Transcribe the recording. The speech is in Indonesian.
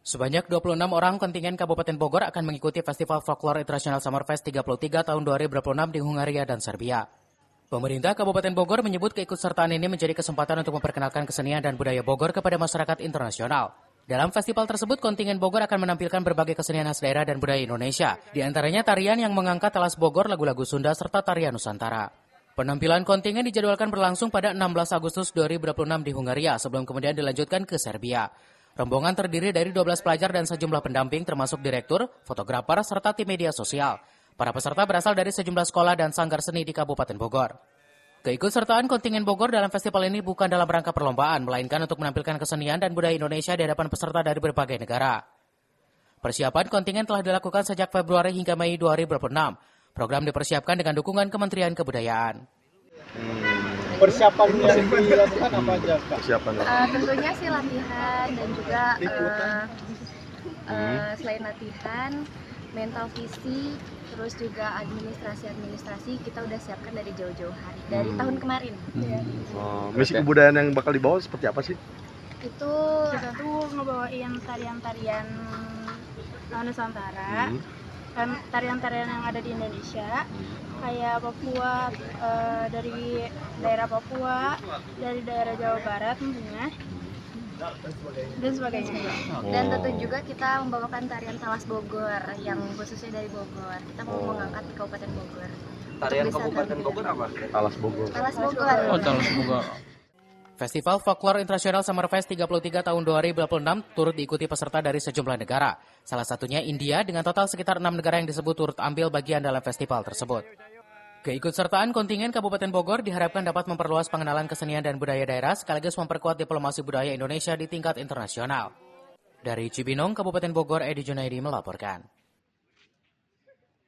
Sebanyak 26 orang kontingen Kabupaten Bogor akan mengikuti Festival Folklore International Summer Fest 33 tahun 2026 di Hungaria dan Serbia. Pemerintah Kabupaten Bogor menyebut keikutsertaan ini menjadi kesempatan untuk memperkenalkan kesenian dan budaya Bogor kepada masyarakat internasional. Dalam festival tersebut, kontingen Bogor akan menampilkan berbagai kesenian khas daerah dan budaya Indonesia, di antaranya tarian yang mengangkat alas Bogor, lagu-lagu Sunda, serta tarian Nusantara. Penampilan kontingen dijadwalkan berlangsung pada 16 Agustus 2026 di Hungaria, sebelum kemudian dilanjutkan ke Serbia. Rombongan terdiri dari 12 pelajar dan sejumlah pendamping termasuk direktur, fotografer, serta tim media sosial. Para peserta berasal dari sejumlah sekolah dan sanggar seni di Kabupaten Bogor. Keikutsertaan kontingen Bogor dalam festival ini bukan dalam rangka perlombaan, melainkan untuk menampilkan kesenian dan budaya Indonesia di hadapan peserta dari berbagai negara. Persiapan kontingen telah dilakukan sejak Februari hingga Mei 2026. Program dipersiapkan dengan dukungan Kementerian Kebudayaan. Persiapan yang dilakukan apa aja, Kak? Tentunya sih latihan dan juga selain latihan, mental visi, terus juga administrasi kita udah siapkan dari jauh-jauh hari, dari tahun kemarin. Misi kebudayaan yang bakal dibawa seperti apa sih? Itu kita tuh ngebawain tarian-tarian Nusantara, tarian-tarian yang ada di Indonesia, kayak Papua, dari daerah Papua, dari daerah Jawa Barat tentunya, dan sebagainya. Dan tentu juga kita membawakan tarian Talas Bogor yang khususnya dari Bogor. Kita mau mengangkat di Kabupaten Bogor. Tarian Kabupaten Bogor apa? Talas Bogor. Talas Bogor. Talas Bogor. Festival Folklore International Summer Fest 33 tahun 2026 turut diikuti peserta dari sejumlah negara. Salah satunya India dengan total sekitar 6 negara yang disebut turut ambil bagian dalam festival tersebut. Keikutsertaan kontingen Kabupaten Bogor diharapkan dapat memperluas pengenalan kesenian dan budaya daerah sekaligus memperkuat diplomasi budaya Indonesia di tingkat internasional. Dari Cibinong, Kabupaten Bogor, Edi Junaidi melaporkan.